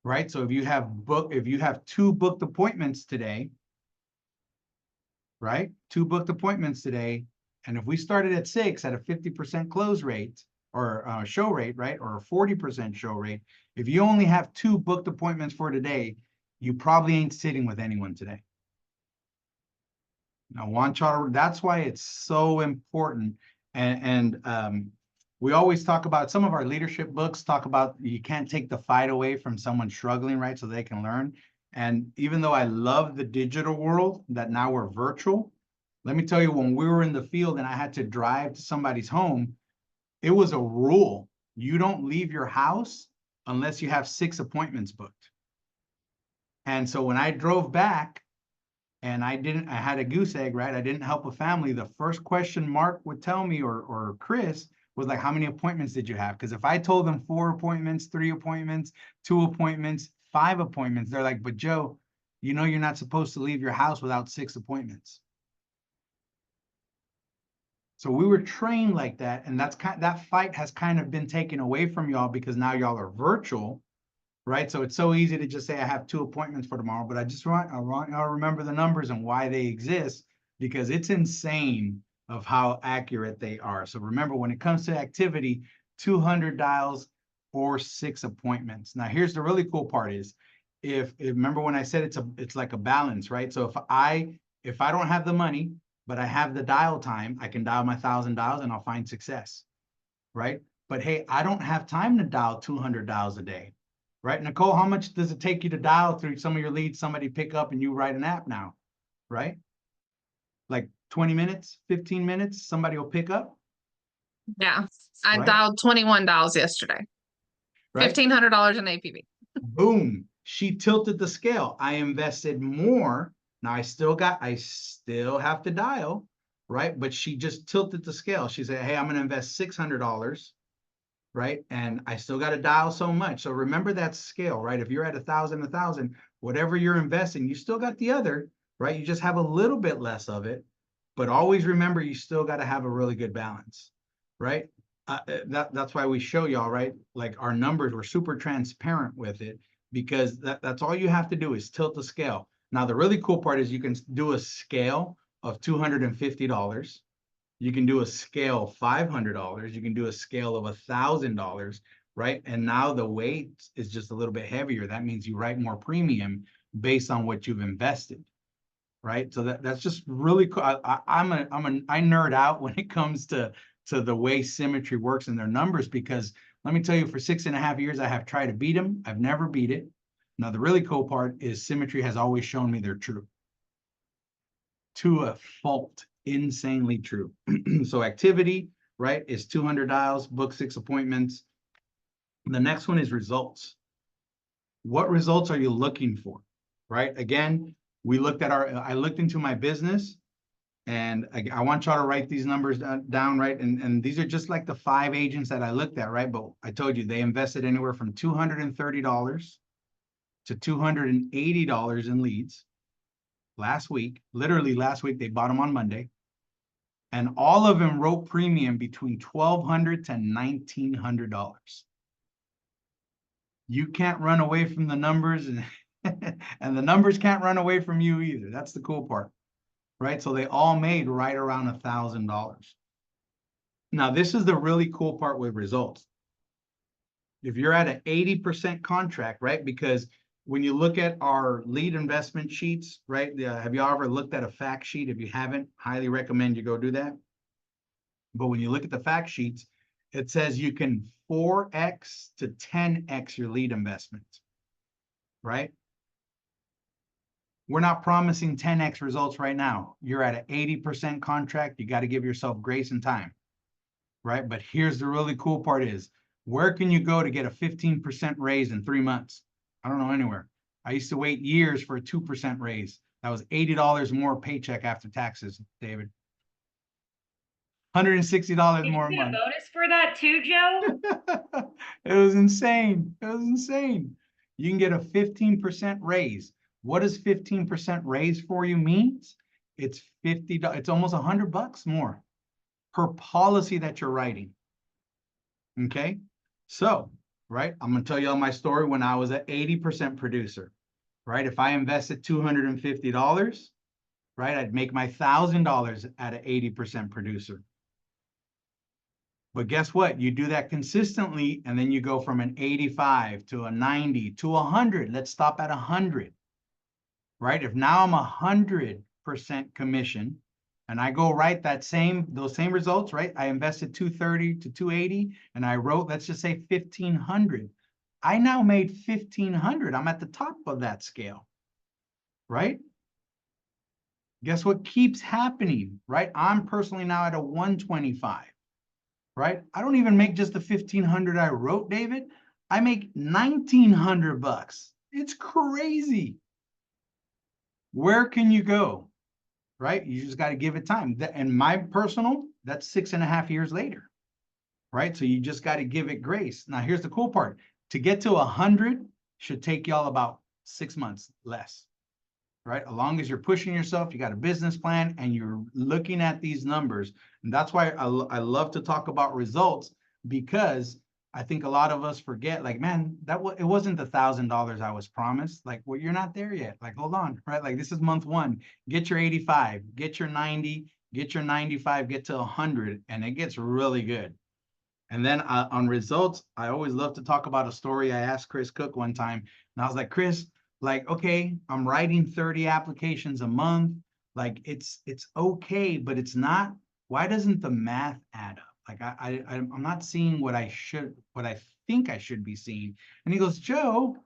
right? So if you have 2 booked appointments today, right? 2 booked appointments today, and if we started at 6 at a 50% close rate or show rate, right? Or a 40% show rate, if you only have 2 booked appointments for today, you probably ain't sitting with anyone today. Now, that's why it's so important. And we always talk about, some of our leadership books talk about you can't take the fight away from someone struggling, right? So they can learn. And even though I love the digital world, that now we're virtual, let me tell you, when we were in the field and I had to drive to somebody's home, it was a rule. You don't leave your house unless you have 6 appointments booked. And so when I drove back, and I had a goose egg, right? I didn't help a family. The first question Mark would tell me, or Chris, was like, how many appointments did you have? Because if I told them 4 appointments, 3 appointments, 2 appointments, 5 appointments, they're like, but Joe, you know you're not supposed to leave your house without 6 appointments. So we were trained like that, and that fight has kind of been taken away from y'all because now y'all are virtual. Right, so it's so easy to just say I have 2 appointments for tomorrow, but I want y'all to remember the numbers and why they exist, because it's insane of how accurate they are. So remember, when it comes to activity, 200 dials or 6 appointments. Now, here's the really cool part is, if remember when I said it's like a balance, right? So if I don't have the money, but I have the dial time, I can dial my 1,000 dials and I'll find success, right? But hey, I don't have time to dial 200 dials a day. Right, Nicole, how much does it take you to dial through some of your leads, somebody pick up and you write an app now, right? Like 20 minutes, 15 minutes, somebody will pick up. Yeah, I Right. dialed 21 dials yesterday. Right. $1,500 in APV. Boom. She tilted the scale. I invested more. Now I still have to dial, right? But she just tilted the scale. She said, hey, I'm going to invest $600. Right? And I still got to dial so much. So remember that scale, right? If you're at 1,000, whatever you're investing, you still got the other, right? You just have a little bit less of it, but always remember, you still got to have a really good balance, right? That's why we show y'all, right? Like our numbers, we're super transparent with it, because that's all you have to do is tilt the scale. Now, the really cool part is you can do a scale of $250. You can do a scale of $500. You can do a scale of $1,000, right? And now the weight is just a little bit heavier. That means you write more premium based on what you've invested, right? So that's just really cool. I nerd out when it comes to the way Symmetry works and their numbers, because let me tell you, for 6.5 years, I have tried to beat them. I've never beat it. Now, the really cool part is Symmetry has always shown me they're true. To a fault. Insanely true. So activity, right, is 200 dials, book 6 appointments. The next one is results. What results are you looking for, right? Again, I looked into my business, and I want y'all to write these numbers down, right? And these are just like the 5 agents that I looked at, right? But I told you they invested anywhere from $230 to $280 in leads. Literally last week, they bought them on Monday. And all of them wrote premium between $1,200 to $1,900. You can't run away from the numbers, and and the numbers can't run away from you either. That's the cool part, right? So they all made right around $1,000. Now, this is the really cool part with results. If you're at an 80% contract, right? Because when you look at our lead investment sheets, right? Have you ever looked at a fact sheet? If you haven't, highly recommend you go do that. But when you look at the fact sheets, it says you can 4x to 10x your lead investment, right? We're not promising 10x results right now. You're at an 80% contract. You got to give yourself grace and time, right? But here's the really cool part is, where can you go to get a 15% raise in 3 months? I don't know anywhere. I used to wait years for a 2% raise. That was $80 more paycheck after taxes, David. $160 more a Did you get a month. bonus for that too, Joe? It was insane. It was insane. You can get a 15% raise. What does 15% raise for you means? It's $50. It's almost $100 more per policy that you're writing. Okay. So right? I'm gonna tell you all my story when I was an 80% producer, right? If I invested $250, right, I'd make my $1,000 at an 80% producer. But guess what? You do that consistently, and then you go from an 85 to a 90 to 100. Let's stop at 100, right? If now I'm 100% commission, and I go write those same results, right? I invested 230 to 280, and I wrote, let's just say 1,500. I now made 1,500. I'm at the top of that scale, right? Guess what keeps happening, right? I'm personally now at a 125. Right? I don't even make just the 1,500 I wrote, David. I make 1,900 bucks. It's crazy. Where can you go? Right? You just got to give it time. And my personal, that's 6.5 years later. Right? So you just got to give it grace. Now, here's the cool part. To get to 100 should take y'all about 6 months less. Right? As long as you're pushing yourself, you got a business plan and you're looking at these numbers. And that's why I love to talk about results, because I think a lot of us forget, like, man, it wasn't the $1,000 I was promised. Like, well, you're not there yet. Like, hold on, right? Like, this is month 1. Get your 85, get your 90, get your 95, get to 100, and it gets really good. And then on results, I always love to talk about a story. I asked Chris Cook one time, and I was like, Chris, like, okay, I'm writing 30 applications a month. Like, it's okay, but it's not. Why doesn't the math add up? Like, I'm not seeing what I think I should be seeing. And he goes, Joe,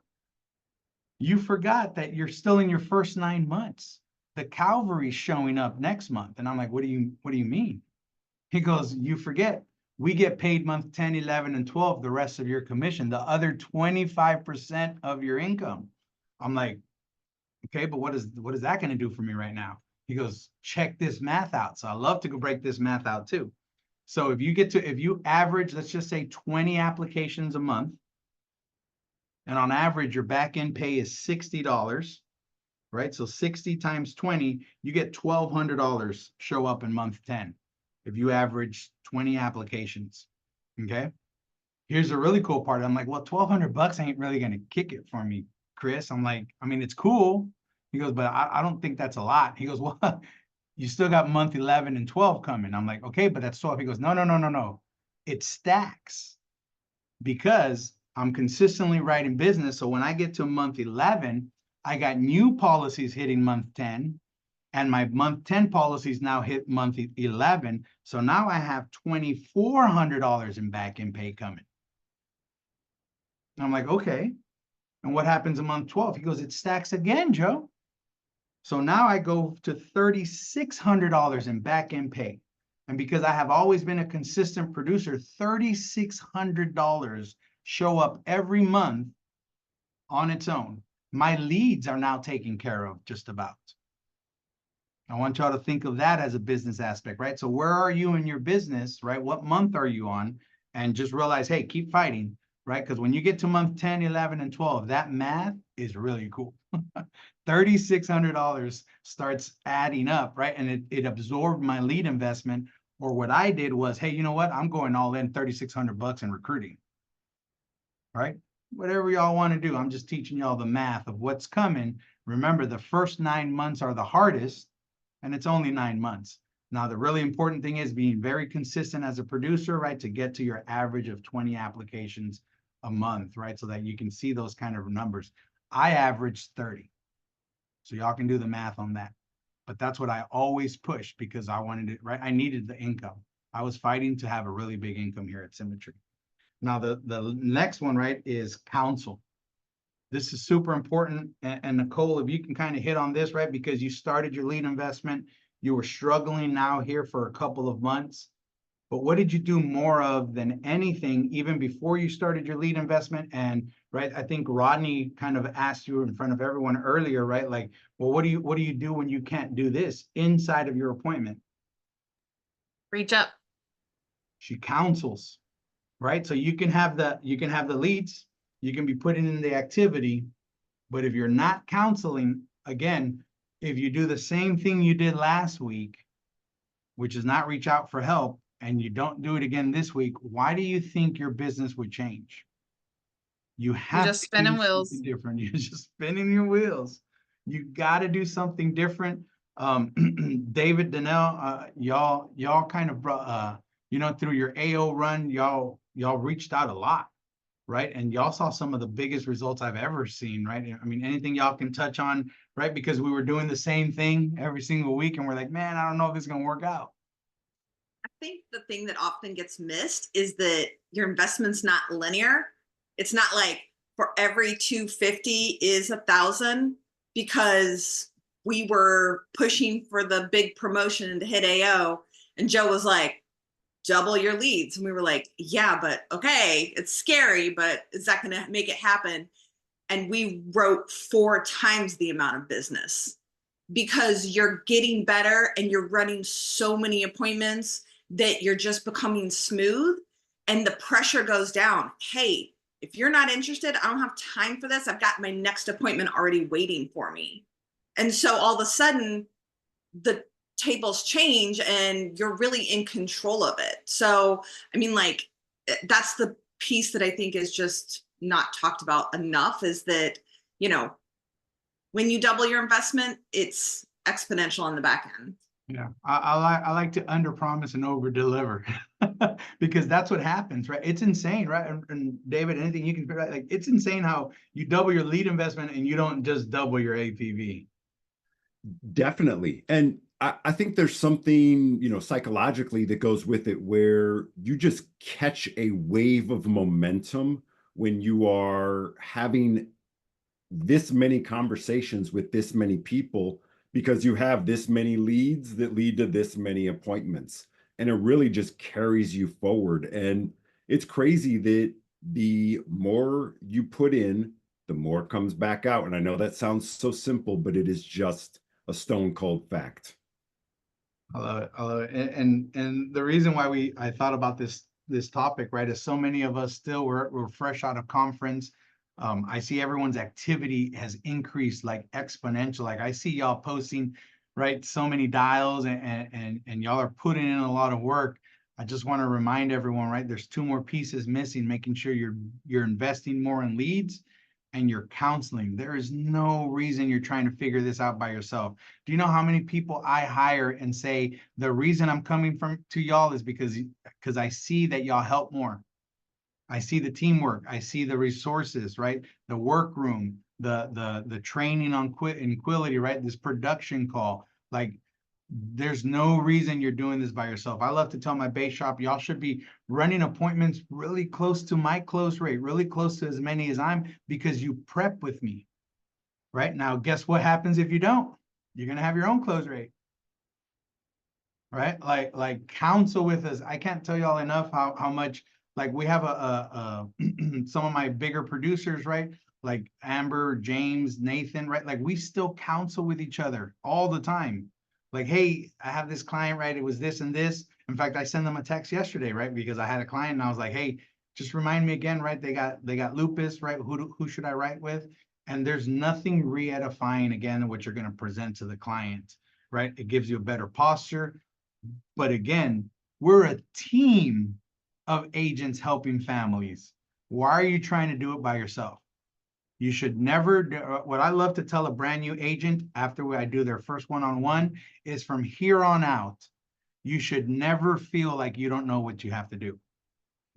you forgot that you're still in your first 9 months. The cavalry's showing up next month. And I'm like, what do you mean? He goes, you forget. We get paid month 10, 11, and 12, the rest of your commission, the other 25% of your income. I'm like, okay, but what is that going to do for me right now? He goes, check this math out. So I love to go break this math out too. So if you average, let's just say 20 applications a month, and on average, your back end pay is $60, right? So 60 times 20, you get $1,200 show up in month 10. If you average 20 applications, okay? Here's the really cool part. I'm like, well, 1,200 bucks ain't really going to kick it for me, Chris. I'm like, I mean, it's cool. He goes, but I don't think that's a lot. He goes, well, you still got month 11 and 12 coming. I'm like, okay, but that's 12. He goes, no. It stacks because I'm consistently writing business. So when I get to month 11, I got new policies hitting month 10. And my month 10 policies now hit month 11. So now I have $2,400 in back end pay coming. And I'm like, okay. And what happens in month 12? He goes, it stacks again, Joe. So now I go to $3,600 in back end pay. And because I have always been a consistent producer, $3,600 show up every month on its own. My leads are now taken care of just about. I want y'all to think of that as a business aspect, right? So where are you in your business, right? What month are you on? And just realize, hey, keep fighting, right? Because when you get to month 10, 11, and 12, that math is really cool. $3,600 starts adding up, right? And it absorbed my lead investment. Or what I did was, hey, you know what? I'm going all in 3,600 bucks in recruiting, right? Whatever y'all want to do. I'm just teaching y'all the math of what's coming. Remember, the first 9 months are the hardest, and it's only 9 months. Now, the really important thing is being very consistent as a producer, right? To get to your average of 20 applications a month, right? So that you can see those kind of numbers. I averaged 30. So y'all can do the math on that. But that's what I always pushed because I wanted it, right? I needed the income. I was fighting to have a really big income here at Symmetry. Now, the next one, right, is Counsel. This is super important. And Nicole, if you can kind of hit on this, right, because you started your lead investment, you were struggling now here for a couple of months. But what did you do more of than anything, even before you started your lead investment? And right, I think Rodney kind of asked you in front of everyone earlier, right? Like, well, what do you do when you can't do this inside of your appointment? Reach up. She counsels, right? So you can have the leads, you can be putting in the activity, but if you're not counseling, again, if you do the same thing you did last week, which is not reach out for help, and you don't do it again this week, why do you think your business would change? You have just to spinning do wheels. something different. You're just spinning your wheels. You got to do something different. David, Danelle, y'all kind of brought, through your AO run, y'all reached out a lot, right? And y'all saw some of the biggest results I've ever seen, right? I mean, anything y'all can touch on, right? Because we were doing the same thing every single week, and we're like, man, I don't know if it's gonna work out. I think the thing that often gets missed is that your investment's not linear. It's not like for every 250 is 1,000, because we were pushing for the big promotion to hit AO, and Joe was like, double your leads. And we were like, yeah, but okay, it's scary, but is that going to make it happen? And we wrote 4 times the amount of business, because you're getting better and you're running so many appointments that you're just becoming smooth, and the pressure goes down. Hey, if you're not interested, I don't have time for this. I've got my next appointment already waiting for me. And so all of a sudden the tables change and you're really in control of it. So, I mean, like, that's the piece that I think is just not talked about enough, is that, when you double your investment, it's exponential on the back end. Yeah, I like to under promise and over deliver because that's what happens, right? It's insane, right? And David, anything you can figure out, like, it's insane how you double your lead investment and you don't just double your APV. Definitely. And I think there's something, psychologically that goes with it, where you just catch a wave of momentum when you are having this many conversations with this many people, because you have this many leads that lead to this many appointments. And it really just carries you forward. And it's crazy that the more you put in, the more comes back out. And I know that sounds so simple, but it is just a stone cold fact. I love it. I love it. And the reason why I thought about this topic, right, is so many of us still we're fresh out of conference. I see everyone's activity has increased like exponential. Like, I see y'all posting, right, so many dials, and y'all are putting in a lot of work. I just want to remind everyone, right, there's 2 more pieces missing, making sure you're investing more in leads and you're counseling. There is no reason you're trying to figure this out by yourself. Do you know how many people I hire and say, the reason I'm coming to y'all is because I see that y'all help more. I see the teamwork, I see the resources, right? The workroom, the training on Quality, right? This production call. Like, there's no reason you're doing this by yourself. I love to tell my base shop, y'all should be running appointments really close to my close rate, really close to as many as because you prep with me, right? Now, guess what happens if you don't? You're going to have your own close rate, right? Like counsel with us. I can't tell y'all enough how much, like, we have some of my bigger producers, right? Like Amber, James, Nathan, right? Like, we still counsel with each other all the time. Like, hey, I have this client, right? It was this and this. In fact, I sent them a text yesterday, right? Because I had a client and I was like, hey, just remind me again, right? They got lupus, right? Who should I write with? And there's nothing re-edifying, again, what you're going to present to the client, right? It gives you a better posture. But again, we're a team of agents helping families. Why are you trying to do it by yourself? You should never do, what I love to tell a brand new agent after I do their first one-on-one is, from here on out, you should never feel like you don't know what you have to do,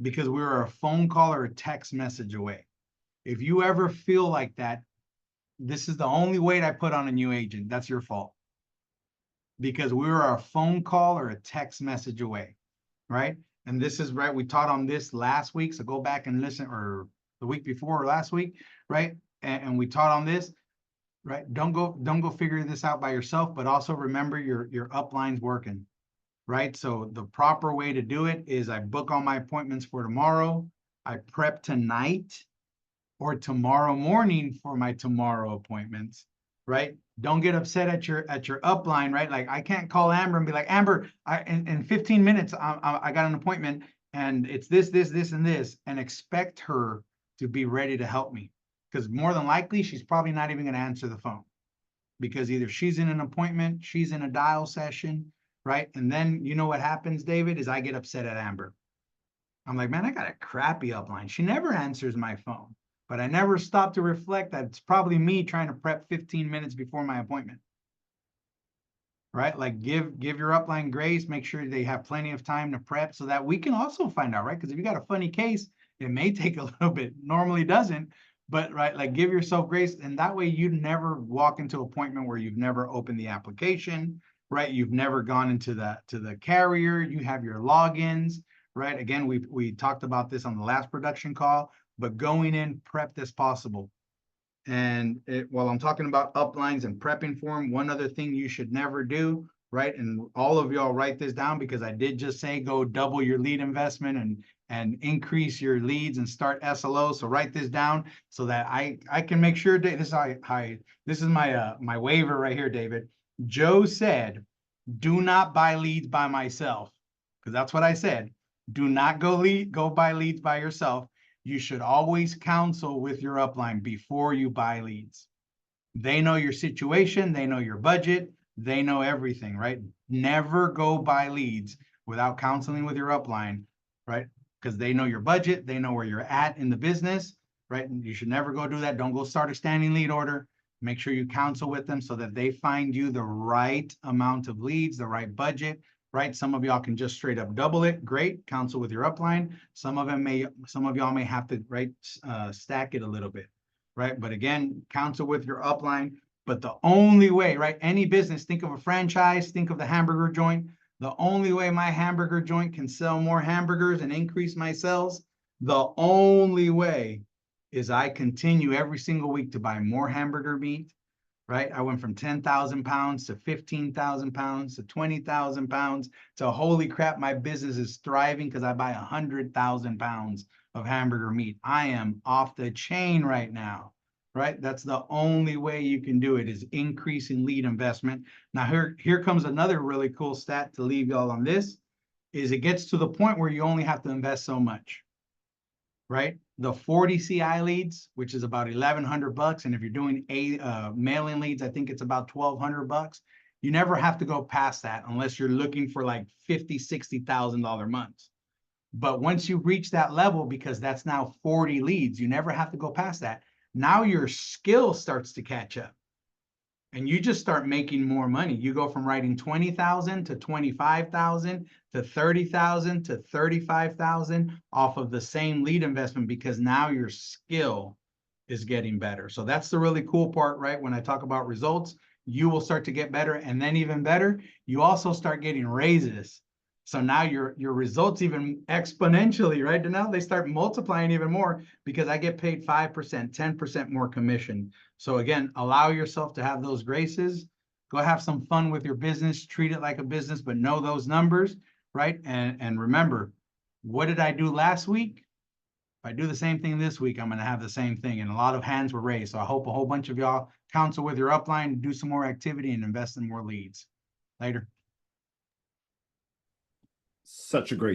because we're a phone call or a text message away. If you ever feel like that, this is the only weight I put on a new agent. That's your fault, because we were a phone call or a text message away, right? And this is right. We taught on this last week, so go back and listen, or the week before or last week, right? And we taught on this, right? Don't go figure this out by yourself, but also remember your upline's working, right? So the proper way to do it is, I book all my appointments for tomorrow. I prep tonight or tomorrow morning for my tomorrow appointments, right? Don't get upset at your upline, right? Like, I can't call Amber and be like, Amber, in 15 minutes, I got an appointment and it's this, and this, and expect her to be ready to help me. Because more than likely, she's probably not even going to answer the phone, because either she's in an appointment, she's in a dial session, right? And then you know what happens, David, is I get upset at Amber. I'm like, man, I got a crappy upline. She never answers my phone. but I never stop to reflect that it's probably me trying to prep 15 minutes before my appointment. Right? Like give your upline grace, make sure they have plenty of time to prep so that we can also find out, right? Because if you got a funny case, it may take a little bit, normally doesn't, but right, like give yourself grace. And that way you never walk into an appointment where you've never opened the application, right? You've never gone into the carrier, you have your logins, right? Again, we talked about this on the last production call, but going in prepped as possible. And while I'm talking about uplines and prepping for them, one other thing you should never do, right? And all of y'all write this down because I did just say go double your lead investment and increase your leads and start SLO. So write this down so that I can make sure that this is my waiver right here, David. Joe said, do not buy leads by myself, because that's what I said. Do not go buy leads by yourself. You should always counsel with your upline before you buy leads. They know your situation, they know your budget, they know everything, right? Never go buy leads without counseling with your upline, right? Because they know your budget, they know where you're at in the business, right? And you should never go do that. Don't go start a standing lead order. Make sure you counsel with them so that they find you the right amount of leads, the right budget, right? Some of y'all can just straight up double it. Great. Counsel with your upline. Some of y'all may have to, right, stack it a little bit, right? But again, counsel with your upline. But the only way, right? Any business, think of a franchise, think of the hamburger joint. The only way my hamburger joint can sell more hamburgers and increase my sales, the only way is I continue every single week to buy more hamburger meat, right? I went from 10,000 pounds to 15,000 pounds to 20,000 pounds to holy crap, my business is thriving because I buy 100,000 pounds of hamburger meat. I am off the chain right now, right? That's the only way you can do it, is increasing lead investment. Now here comes another really cool stat to leave y'all on this, is it gets to the point where you only have to invest so much, right? The 40 CI leads, which is about $1,100, and if you're doing mailing leads, I think it's about $1,200. You never have to go past that unless you're looking for like $50,000, $60,000 months. But once you reach that level, because that's now 40 leads, you never have to go past that. Now your skill starts to catch up. And you just start making more money. You go from writing 20,000 to 25,000 to 30,000 to 35,000 off of the same lead investment, because now your skill is getting better. So that's the really cool part, right? When I talk about results, you will start to get better, and then even better, you also start getting raises. So now your results even exponentially, right? And now they start multiplying even more because I get paid 5%, 10% more commission. So again, allow yourself to have those graces. Go have some fun with your business, treat it like a business, but know those numbers, right? And remember, what did I do last week? If I do the same thing this week, I'm going to have the same thing. And a lot of hands were raised. So I hope a whole bunch of y'all counsel with your upline, do some more activity, and invest in more leads. Later. Such a great